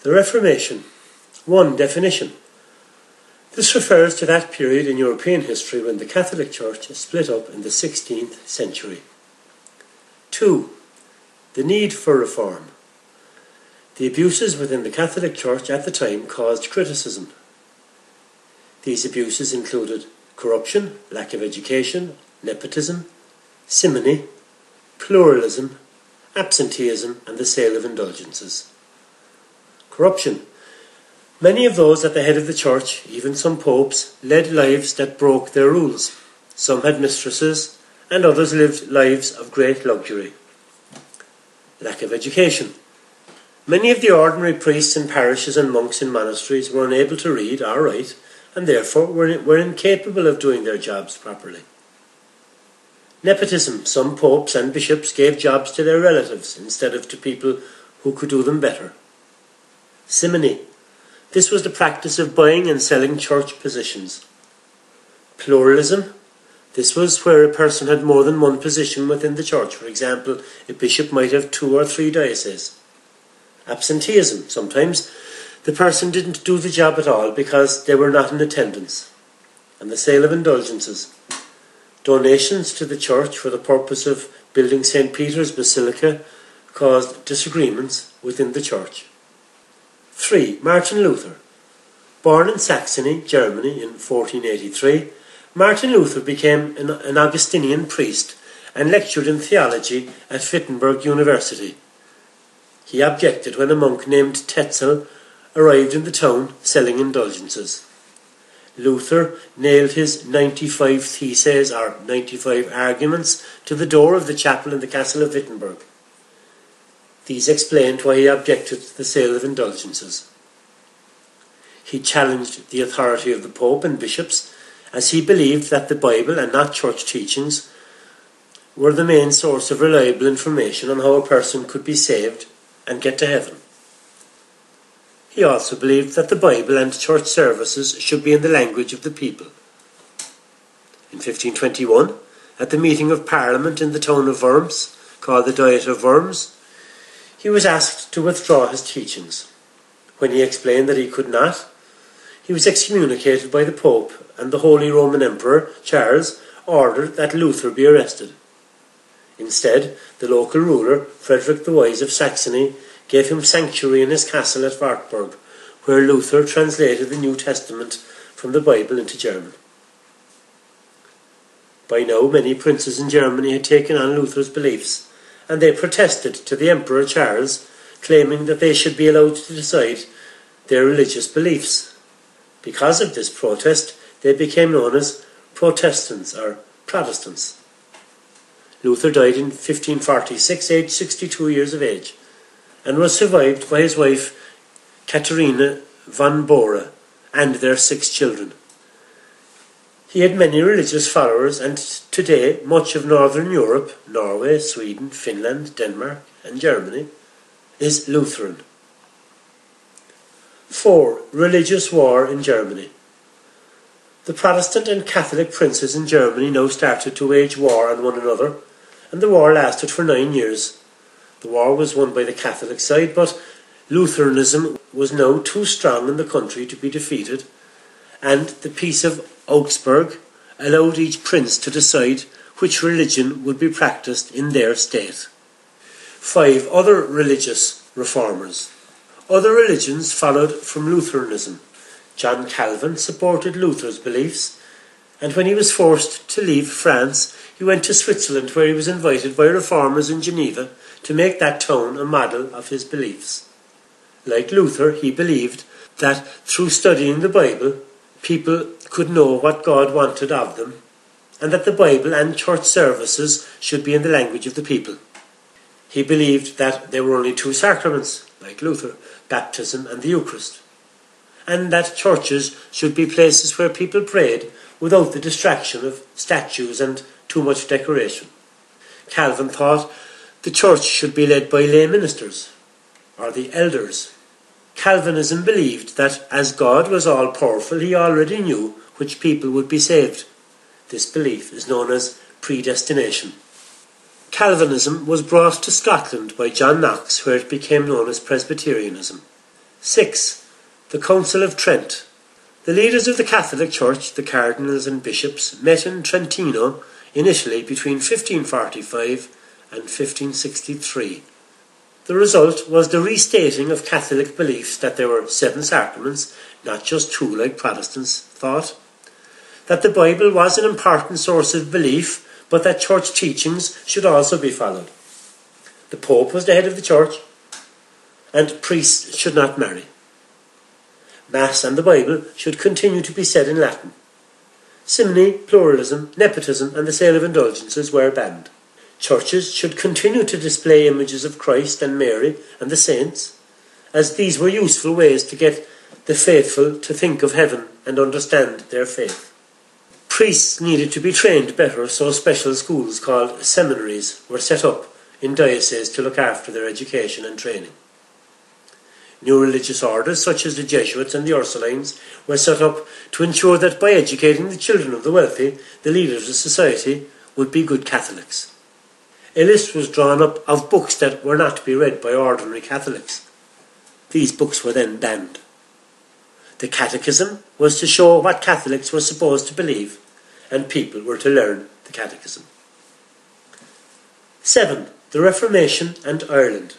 The Reformation. 1. Definition. This refers to that period in European history when the Catholic Church split up in the 16th century. 2. The need for reform. The abuses within the Catholic Church at the time caused criticism. These abuses included corruption, lack of education, nepotism, simony, pluralism, absenteeism, and the sale of indulgences. Corruption. Many of those at the head of the church, even some popes, led lives that broke their rules. Some had mistresses, and others lived lives of great luxury. Lack of education. Many of the ordinary priests in parishes and monks in monasteries were unable to read or write, and therefore were incapable of doing their jobs properly. Nepotism. Some popes and bishops gave jobs to their relatives instead of to people who could do them better. Simony. This was the practice of buying and selling church positions. Pluralism. This was where a person had more than one position within the church. For example, a bishop might have 2 or 3 dioceses. Absenteeism. Sometimes the person didn't do the job at all because they were not in attendance. And the sale of indulgences. Donations to the church for the purpose of building St. Peter's Basilica caused disagreements within the church. 3. Martin Luther. Born in Saxony, Germany in 1483, Martin Luther became an Augustinian priest and lectured in theology at Wittenberg University. He objected when a monk named Tetzel arrived in the town selling indulgences. Luther nailed his 95 Theses, or 95 arguments, to the door of the chapel in the castle of Wittenberg. These explained why he objected to the sale of indulgences. He challenged the authority of the Pope and bishops, as he believed that the Bible and not church teachings were the main source of reliable information on how a person could be saved and get to heaven. He also believed that the Bible and church services should be in the language of the people. In 1521, at the meeting of Parliament in the town of Worms, called the Diet of Worms, he was asked to withdraw his teachings. When he explained that he could not, he was excommunicated by the Pope, and the Holy Roman Emperor, Charles, ordered that Luther be arrested. Instead, the local ruler, Frederick the Wise of Saxony, gave him sanctuary in his castle at Wartburg, where Luther translated the New Testament from the Bible into German. By now, many princes in Germany had taken on Luther's beliefs, and they protested to the Emperor Charles, claiming that they should be allowed to decide their religious beliefs. Because of this protest, they became known as Protestants or Protestants. Luther died in 1546, aged 62 years of age, and was survived by his wife Katharina von Bora and their 6 children. He had many religious followers, and today much of Northern Europe, Norway, Sweden, Finland, Denmark and Germany, is Lutheran. 4. Religious war in Germany. The Protestant and Catholic princes in Germany now started to wage war on one another, and the war lasted for 9 years. The war was won by the Catholic side, but Lutheranism was now too strong in the country to be defeated, and the Peace of Augsburg allowed each prince to decide which religion would be practiced in their state. 5. Other religious reformers. Other religions followed from Lutheranism. John Calvin supported Luther's beliefs, and when he was forced to leave France, he went to Switzerland, where he was invited by reformers in Geneva to make that town a model of his beliefs. Like Luther, he believed that through studying the Bible, people could know what God wanted of them, and that the Bible and church services should be in the language of the people. He believed that there were only 2 sacraments, like Luther, baptism and the Eucharist, and that churches should be places where people prayed without the distraction of statues and too much decoration. Calvin thought the church should be led by lay ministers, or the elders. Calvinism believed that as God was all-powerful, he already knew which people would be saved. This belief is known as predestination. Calvinism was brought to Scotland by John Knox, where it became known as Presbyterianism. 6. The Council of Trent. The leaders of the Catholic Church, the cardinals and bishops, met in Trentino in Italy between 1545 and 1563. The result was the restating of Catholic beliefs that there were 7 sacraments, not just 2 like Protestants thought, that the Bible was an important source of belief, but that church teachings should also be followed. The Pope was the head of the church, and priests should not marry. Mass and the Bible should continue to be said in Latin. Simony, pluralism, nepotism, and the sale of indulgences were banned. Churches should continue to display images of Christ and Mary and the saints, as these were useful ways to get the faithful to think of heaven and understand their faith. Priests needed to be trained better, so special schools called seminaries were set up in dioceses to look after their education and training. New religious orders, such as the Jesuits and the Ursulines, were set up to ensure that by educating the children of the wealthy, the leaders of society would be good Catholics. A list was drawn up of books that were not to be read by ordinary Catholics. These books were then banned. The Catechism was to show what Catholics were supposed to believe, and people were to learn the Catechism. 7. The Reformation and Ireland.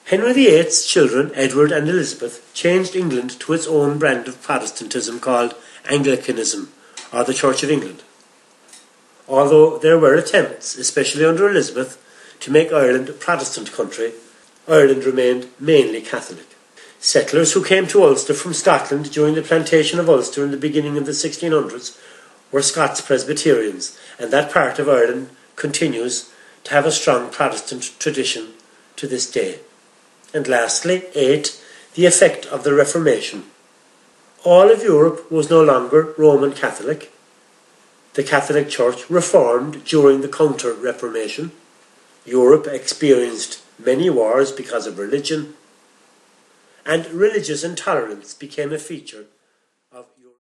Henry VIII's children, Edward and Elizabeth, changed England to its own brand of Protestantism called Anglicanism, or the Church of England. Although there were attempts, especially under Elizabeth, to make Ireland a Protestant country, Ireland remained mainly Catholic. Settlers who came to Ulster from Scotland during the plantation of Ulster in the beginning of the 1600s were Scots Presbyterians, and that part of Ireland continues to have a strong Protestant tradition to this day. And lastly, 8. The effect of the Reformation. All of Europe was no longer Roman Catholic. The Catholic Church reformed during the Counter-Reformation. Europe experienced many wars because of religion, and religious intolerance became a feature